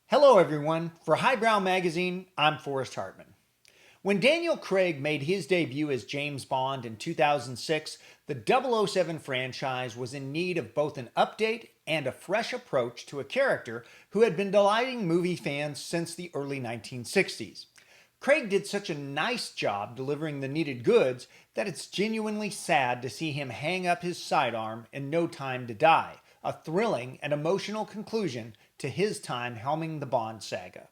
Hello everyone, for Highbrow Magazine, I'm Forrest Hartman. When Daniel Craig made his debut as James Bond in 2006, the 007 franchise was in need of both an update and a fresh approach to a character who had been delighting movie fans since the early 1960s. Craig did such a nice job delivering the needed goods that it's genuinely sad to see him hang up his sidearm in No Time to Die, a thrilling and emotional conclusion to his time helming the Bond saga.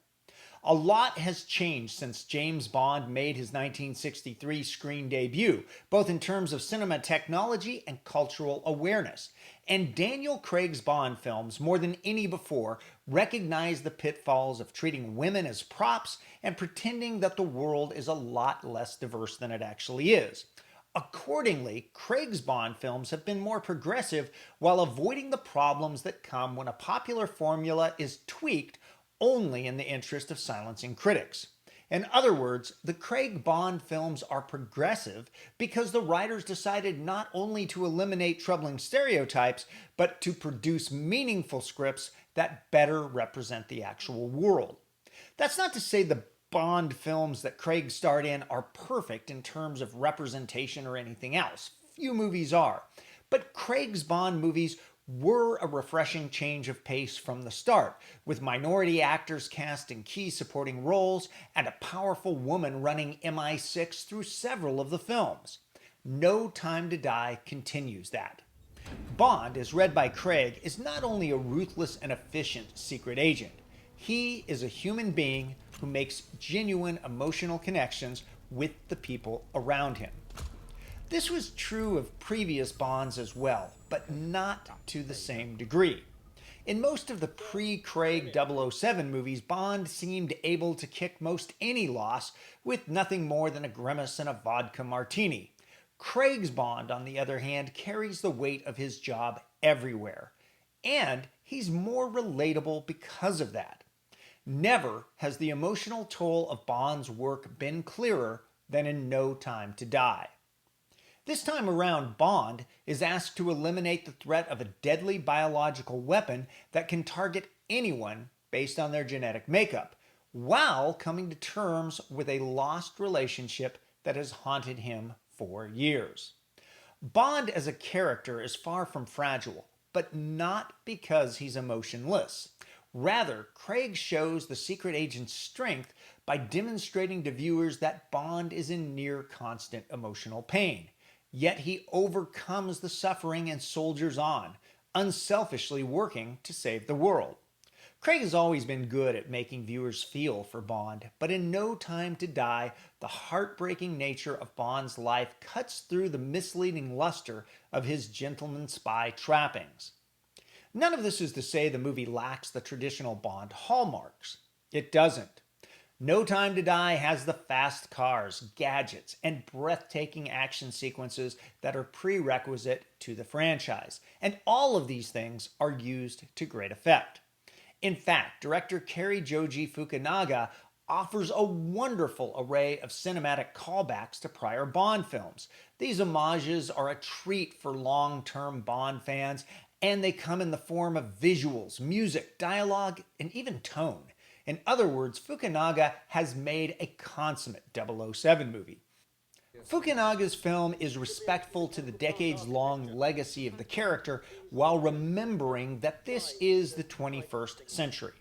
A lot has changed since James Bond made his 1963 screen debut, both in terms of cinema technology and cultural awareness. And Daniel Craig's Bond films, more than any before, recognize the pitfalls of treating women as props and pretending that the world is a lot less diverse than it actually is. Accordingly, Craig's Bond films have been more progressive while avoiding the problems that come when a popular formula is tweaked only in the interest of silencing critics. In other words, the Craig Bond films are progressive because the writers decided not only to eliminate troubling stereotypes, but to produce meaningful scripts that better represent the actual world. That's not to say the Bond films that Craig starred in are perfect in terms of representation or anything else. Few movies are. But Craig's Bond movies were a refreshing change of pace from the start, with minority actors cast in key supporting roles and a powerful woman running MI6 through several of the films. No Time to Die continues that. Bond, as read by Craig, is not only a ruthless and efficient secret agent. He is a human being who makes genuine emotional connections with the people around him. This was true of previous Bonds as well, but not to the same degree. In most of the pre-Craig 007 movies, Bond seemed able to kick most any loss with nothing more than a grimace and a vodka martini. Craig's Bond, on the other hand, carries the weight of his job everywhere. And he's more relatable because of that. Never has the emotional toll of Bond's work been clearer than in No Time to Die. This time around, Bond is asked to eliminate the threat of a deadly biological weapon that can target anyone based on their genetic makeup, while coming to terms with a lost relationship that has haunted him for years. Bond as a character is far from fragile, but not because he's emotionless. Rather, Craig shows the secret agent's strength by demonstrating to viewers that Bond is in near constant emotional pain. Yet he overcomes the suffering and soldiers on, unselfishly working to save the world. Craig has always been good at making viewers feel for Bond, but in No Time to Die, the heartbreaking nature of Bond's life cuts through the misleading luster of his gentleman spy trappings. None of this is to say the movie lacks the traditional Bond hallmarks. It doesn't. No Time to Die has the fast cars, gadgets, and breathtaking action sequences that are prerequisite to the franchise. And all of these things are used to great effect. In fact, director Cary Joji Fukunaga offers a wonderful array of cinematic callbacks to prior Bond films. These homages are a treat for long-term Bond fans, and they come in the form of visuals, music, dialogue, and even tone. In other words, Fukunaga has made a consummate 007 movie. Fukunaga's film is respectful to the decades-long legacy of the character while remembering that this is the 21st century.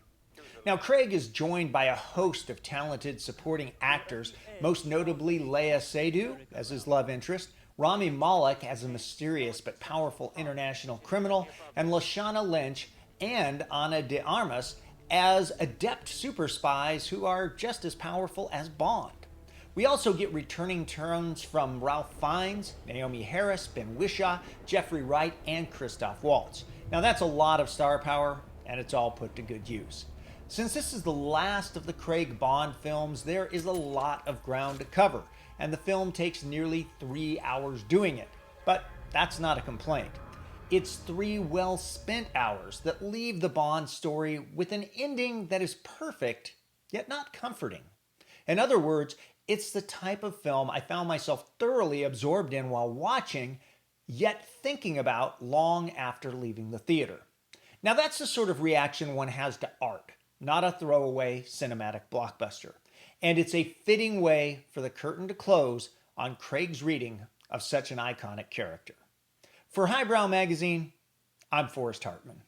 Now, Craig is joined by a host of talented supporting actors, most notably Léa Seydoux as his love interest, Rami Malek as a mysterious but powerful international criminal, and Lashana Lynch and Ana de Armas as adept super spies who are just as powerful as Bond. We also get returning turns from Ralph Fiennes, Naomi Harris, Ben Whishaw, Jeffrey Wright, and Christoph Waltz. Now that's a lot of star power, and it's all put to good use. Since this is the last of the Craig Bond films, there is a lot of ground to cover, and the film takes nearly 3 hours doing it. But that's not a complaint. It's 3 well-spent hours that leave the Bond story with an ending that is perfect, yet not comforting. In other words, it's the type of film I found myself thoroughly absorbed in while watching, yet thinking about long after leaving the theater. Now that's the sort of reaction one has to art. not a throwaway cinematic blockbuster. And it's a fitting way for the curtain to close on Craig's reading of such an iconic character. For Highbrow Magazine, I'm Forrest Hartman.